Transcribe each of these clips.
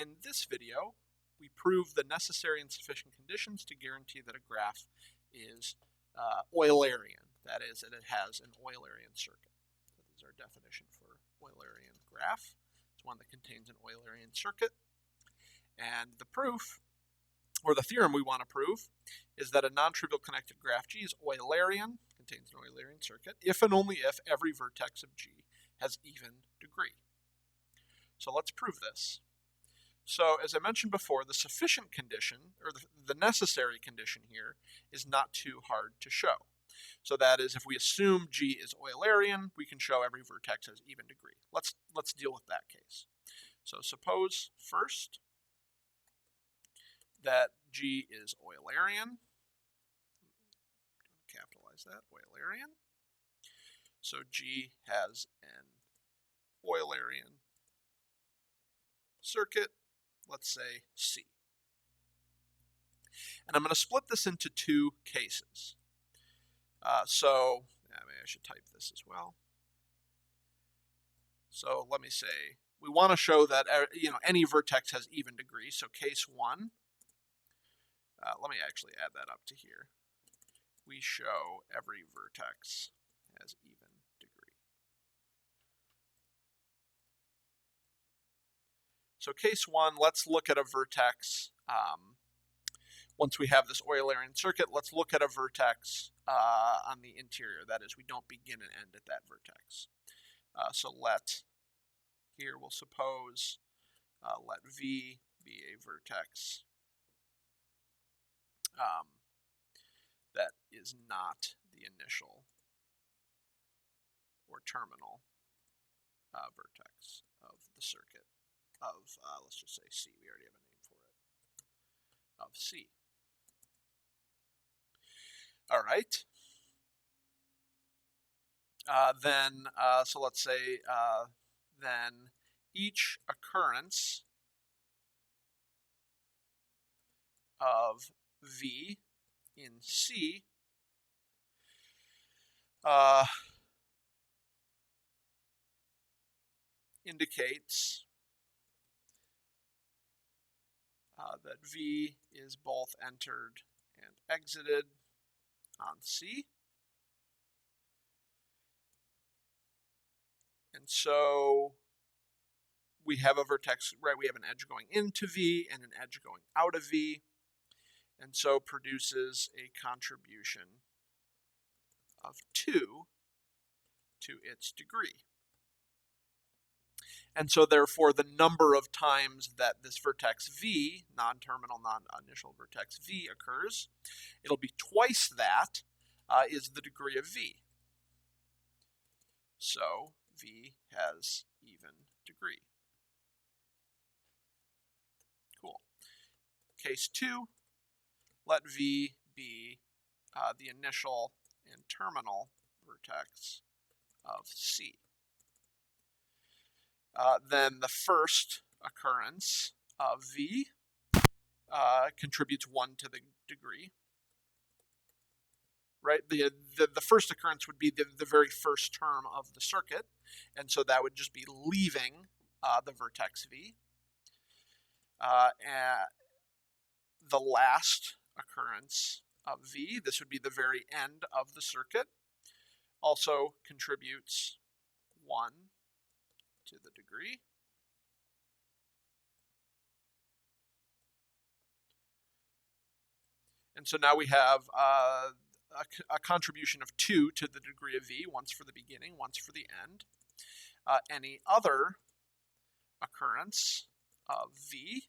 in this video, we prove the necessary and sufficient conditions to guarantee that a graph is Eulerian. That is, that it has an Eulerian circuit. So this is our definition for Eulerian graph. It's one that contains an Eulerian circuit. And the proof, or the theorem we want to prove, is that a non-trivial connected graph G is Eulerian, contains an Eulerian circuit, if and only if every vertex of G has even degree. So let's prove this. So as I mentioned before, the sufficient condition, or the necessary condition here, is not too hard to show. So that is, if we assume G is Eulerian, we can show every vertex has even degree. Let's deal with that case. So suppose first that G is Eulerian. Capitalize that, Eulerian. So G has an Eulerian circuit, let's say C. And I'm going to split this into two cases. Maybe I should type this as well. So let me say, we want to show that any vertex has even degree. So case one, let me actually add that up to here. We show every vertex has even degree. So case one, let's look at a vertex. Once we have this Eulerian circuit, let's look at a vertex on the interior. That is, we don't begin and end at that vertex. Here we'll suppose, let V be a vertex that is not the initial or terminal vertex of the circuit of, let's just say C. We already have a name for it, of C. All right. So let's say then each occurrence of V in C indicates that V is both entered and exited on C. And so we have a vertex, right? We have an edge going into V and an edge going out of V, and so produces a contribution of 2 to its degree. And so therefore the number of times that this vertex V, non-terminal, non-initial vertex V occurs, it'll be twice that is the degree of V. So V has even degree. Cool. Case 2, let V be the initial and terminal vertex of C. Then the first occurrence of V contributes 1 to the degree. Right? The first occurrence would be the very first term of the circuit, and so that would just be leaving the vertex V. And the last occurrence of V, this would be the very end of the circuit, also contributes 1 to the degree. And so now we have a contribution of 2 to the degree of V, once for the beginning, once for the end. Any other occurrence of V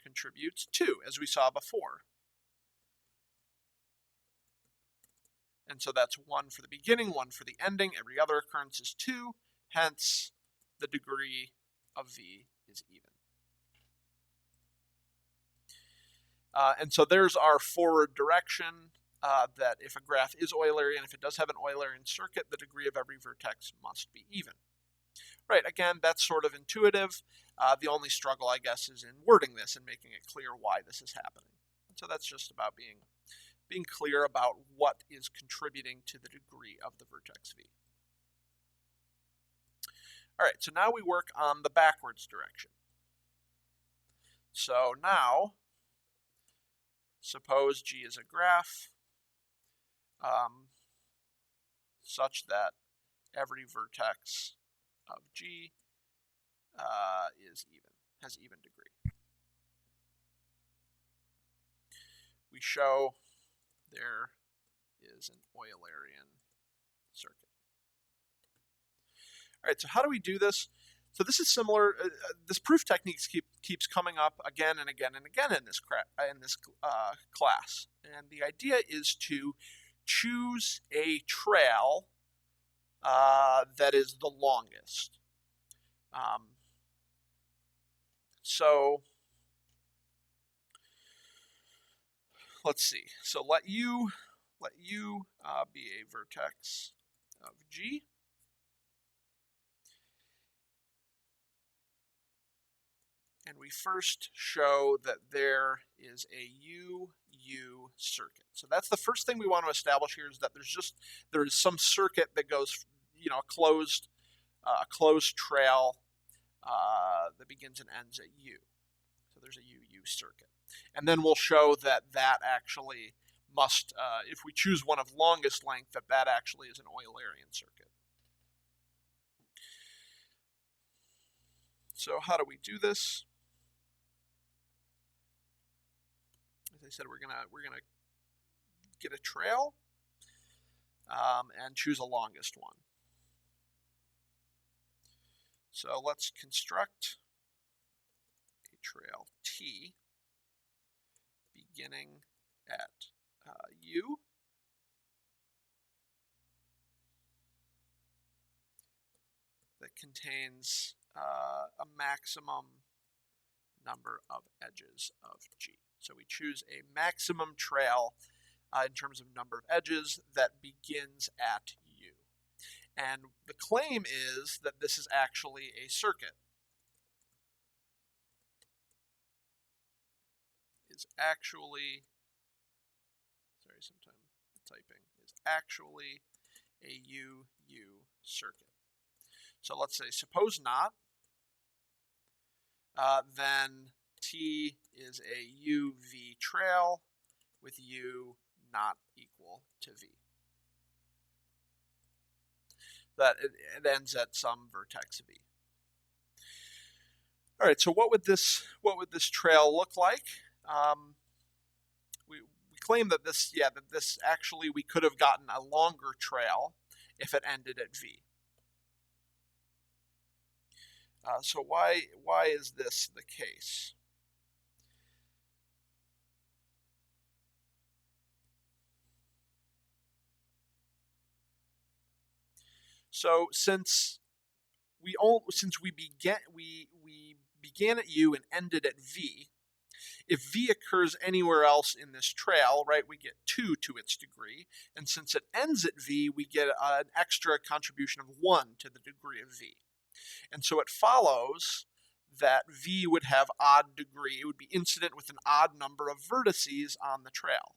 contributes 2, as we saw before. And so that's 1 for the beginning, 1 for the ending. Every other occurrence is 2. Hence, the degree of V is even. And so there's our forward direction, that if a graph is Eulerian, if it does have an Eulerian circuit, the degree of every vertex must be even. Right, again, that's sort of intuitive. The only struggle, I guess, is in wording this and making it clear why this is happening. And so that's just about being clear about what is contributing to the degree of the vertex V. All right, so now we work on the backwards direction. So now, suppose G is a graph such that every vertex of G has even degree. We show there is an Eulerian circuit. All right, so how do we do this? So this is similar. This proof techniques keeps coming up again and again and again in this class, and the idea is to choose a trail that is the longest. So let's see. So let U be a vertex of G. And we first show that there is a UU circuit. So that's the first thing we want to establish here, is that there is some circuit that goes, a closed trail that begins and ends at U. So there's a UU circuit. And then we'll show that actually must, if we choose one of longest length, that actually is an Eulerian circuit. So how do we do this? As I said, we're gonna get a trail and choose a longest one. So let's construct a trail T beginning at U that contains a maximum number of edges of G. So we choose a maximum trail in terms of number of edges that begins at U. And the claim is that this is actually a circuit. Is actually a UU circuit. So let's say, suppose not, then T is a UV trail with U not equal to V. That it ends at some vertex V. All right, so what would this trail look like? We claim that this actually we could have gotten a longer trail if it ended at V. So why is this the case? So since we began at U and ended at V, if V occurs anywhere else in this trail, right, we get 2 to its degree, and since it ends at V, we get an extra contribution of 1 to the degree of V. And so it follows that V would have odd degree. It would be incident with an odd number of vertices on the trail.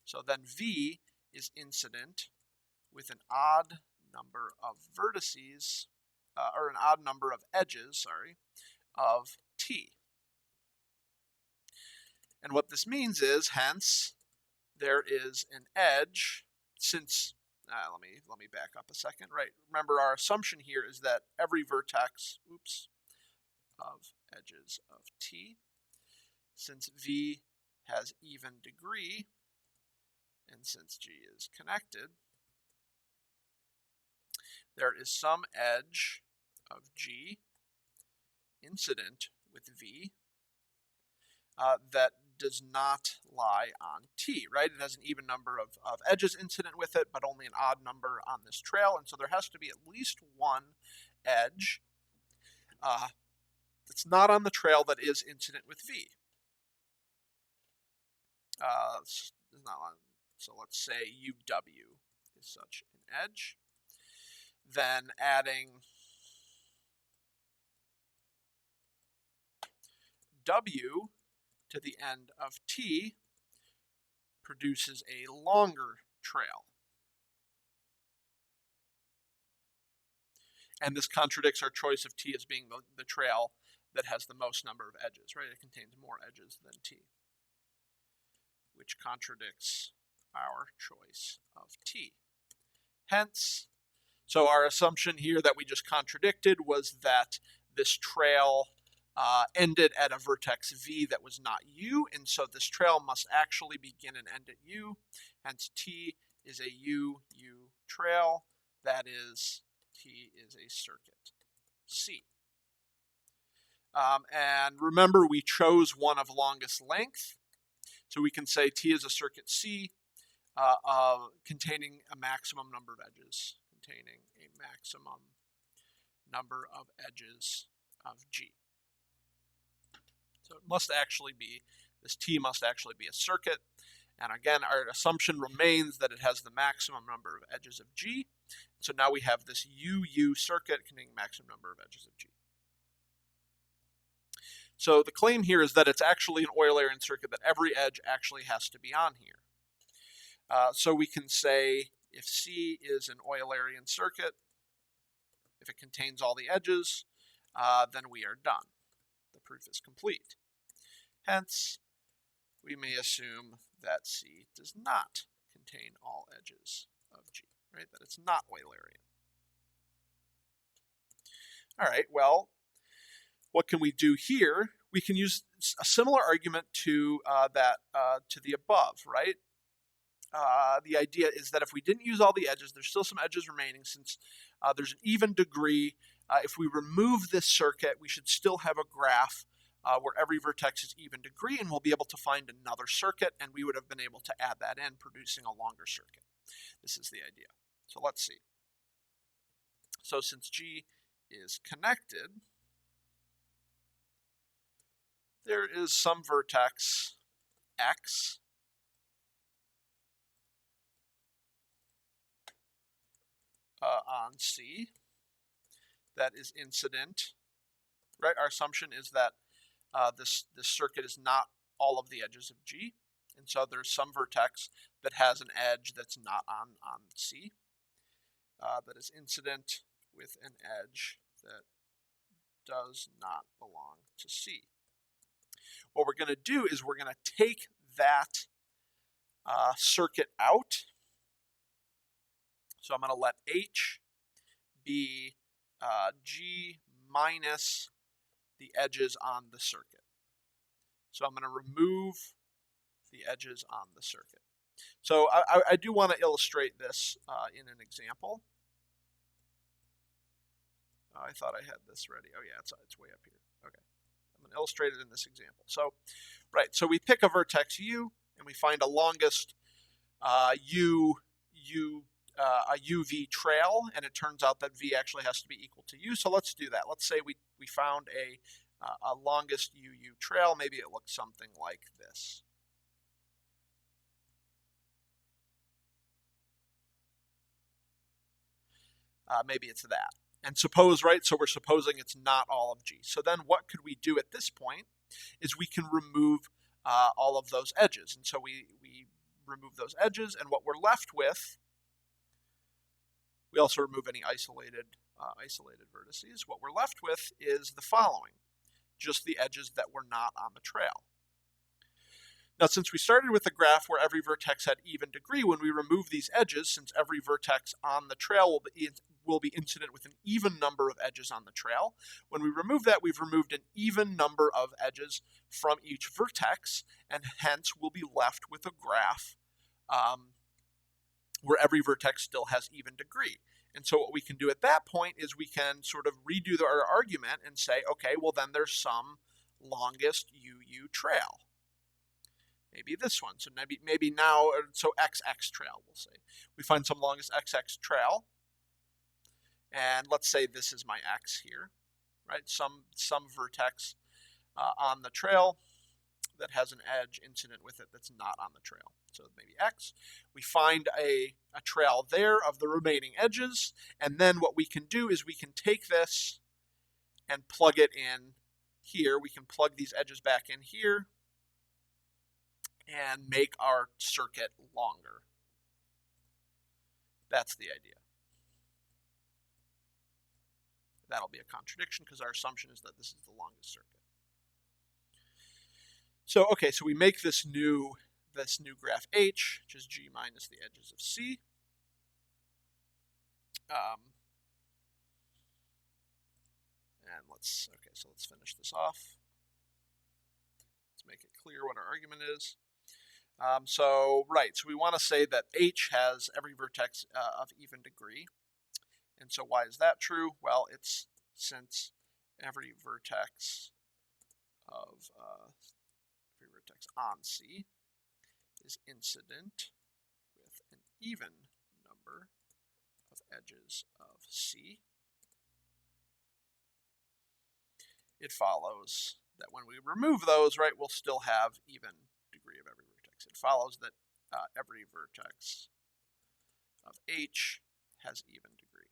So then V is incident with an odd number of vertices, or an odd number of edges, of T. And what this means is, hence, there is an edge, since, let me back up a second, right? Remember, our assumption here is that every vertex, of edges of T, since V has even degree, and since G is connected, there is some edge of G incident with V that does not lie on T, right? It has an even number of edges incident with it, but only an odd number on this trail, and so there has to be at least one edge that's not on the trail that is incident with V. So let's say UW is such an edge. Then adding W to the end of T produces a longer trail. And this contradicts our choice of T as being the trail that has the most number of edges, right? It contains more edges than T, which contradicts our choice of T. Hence, so our assumption here that we just contradicted was that this trail ended at a vertex V that was not U, and so this trail must actually begin and end at U. Hence, T is a U-U trail. That is, T is a circuit C. And remember, we chose one of longest length, so we can say T is a circuit C containing a maximum number of edges, containing a maximum number of edges of G. So it must actually be, this T must actually be a circuit. And again, our assumption remains that it has the maximum number of edges of G. So now we have this UU circuit containing maximum number of edges of G. So the claim here is that it's actually an Eulerian circuit, that every edge actually has to be on here. So we can say if C is an Eulerian circuit, if it contains all the edges, then we are done. The proof is complete. Hence, we may assume that C does not contain all edges of G, right? That it's not Eulerian. All right, well, what can we do here? We can use a similar argument to to the above, right? The idea is that if we didn't use all the edges, there's still some edges remaining since there's an even degree. If we remove this circuit, we should still have a graph where every vertex is even degree, and we'll be able to find another circuit, and we would have been able to add that in, producing a longer circuit. This is the idea. So let's see. So since G is connected, there is some vertex X on C that is incident, right? Our assumption is that this circuit is not all of the edges of G, and so there's some vertex that has an edge that's not on C, that is incident with an edge that does not belong to C. What we're going to do is we're going to take that circuit out. So I'm going to let H be G minus the edges on the circuit. So I'm going to remove the edges on the circuit. So I do want to illustrate this in an example. I thought I had this ready. Oh yeah, it's way up here. Okay. I'm going to illustrate it in this example. So, right, so we pick a vertex U, and we find a longest a UV trail, and it turns out that V actually has to be equal to U. So let's do that. Let's say we found a longest UU trail. Maybe it looks something like this. Maybe it's that. And suppose, right, so we're supposing it's not all of G. So then what could we do at this point is we can remove all of those edges. And so we remove those edges, and what we're left with, we also remove any isolated vertices. What we're left with is the following, just the edges that were not on the trail. Now, since we started with a graph where every vertex had even degree, when we remove these edges, since every vertex on the trail will be incident with an even number of edges on the trail, when we remove that, we've removed an even number of edges from each vertex, and hence we'll be left with a graph where every vertex still has even degree. And so what we can do at that point is we can sort of redo our argument and say, okay, well then there's some longest UU trail. Maybe this one. So maybe now, so XX trail, we'll say. We find some longest XX trail. And let's say this is my X here, right? Some vertex on the trail that has an edge incident with it that's not on the trail. So maybe X. We find a trail there of the remaining edges. And then what we can do is we can take this and plug it in here. We can plug these edges back in here and make our circuit longer. That's the idea. That'll be a contradiction because our assumption is that this is the longest circuit. So, okay, so we make this new graph H, which is G minus the edges of C. And let's finish this off. Let's make it clear what our argument is. So we want to say that H has every vertex of even degree. And so why is that true? Well, it's since every vertex on C is incident with an even number of edges of C, it follows that when we remove those, right, we'll still have even degree of every vertex. It follows that every vertex of H has even degree.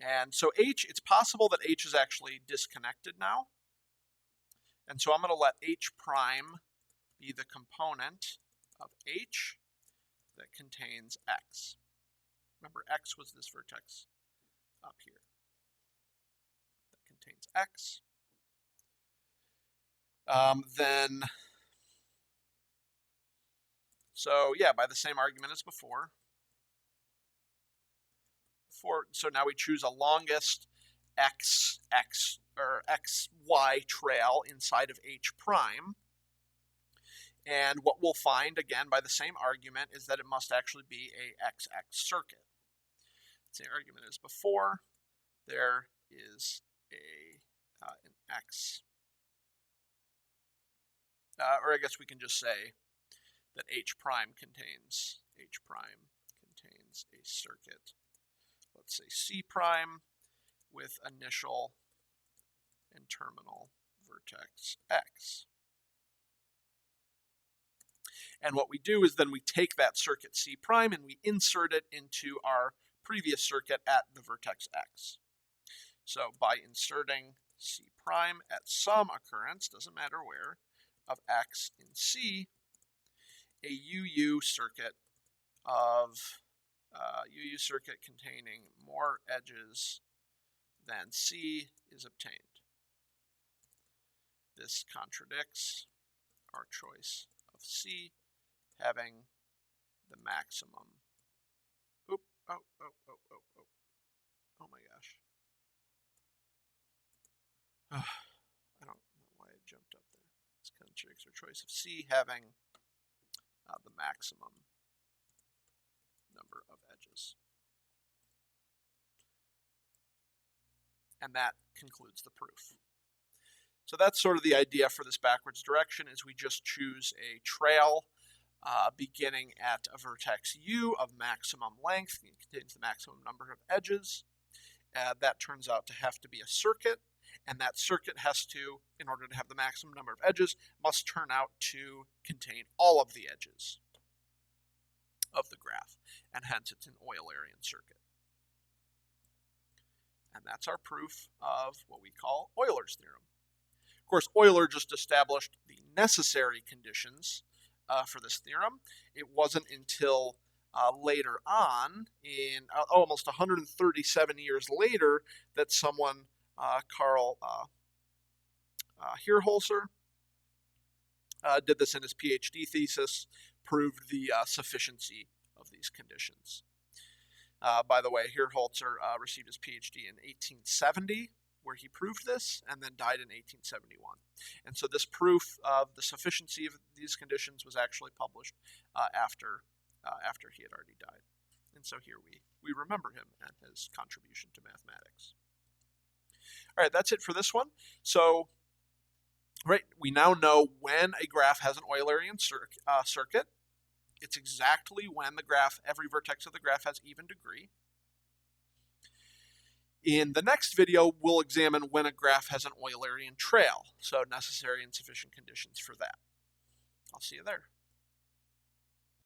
And so H, it's possible that H is actually disconnected now. And so I'm going to let H prime be the component of H that contains X. Remember, X was this vertex up here that contains X. By the same argument as before. So now we choose a longest XY trail inside of H prime. And what we'll find, again, by the same argument, is that it must actually be a XX circuit. Same argument as before. There is an X. Or I guess we can just say that H prime contains a circuit. Let's say C prime with initial and terminal vertex X. And what we do is then we take that circuit C prime and we insert it into our previous circuit at the vertex X. So by inserting C prime at some occurrence, doesn't matter where, of X in C, a UU circuit containing more edges than C is obtained. This contradicts our choice of C having the maximum. Oh my gosh. I don't know why it jumped up there. This contradicts our choice of C having the maximum number of edges. And that concludes the proof. So that's sort of the idea for this backwards direction, is we just choose a trail beginning at a vertex U of maximum length. It contains the maximum number of edges. That turns out to have to be a circuit, and that circuit has to, in order to have the maximum number of edges, must turn out to contain all of the edges of the graph, and hence it's an Eulerian circuit. And that's our proof of what we call Euler's theorem. Of course, Euler just established the necessary conditions for this theorem. It wasn't until later on, in almost 137 years later, that someone, Karl Hirholzer, did this in his PhD thesis, proved the sufficiency of these conditions. By the way, Hirholzer received his PhD in 1870, where he proved this, and then died in 1871. And so this proof of the sufficiency of these conditions was actually published after he had already died. And so here we remember him and his contribution to mathematics. All right, that's it for this one. So, right, we now know when a graph has an Eulerian circuit. It's exactly when every vertex of the graph has even degree. In the next video, we'll examine when a graph has an Eulerian trail, so necessary and sufficient conditions for that. I'll see you there.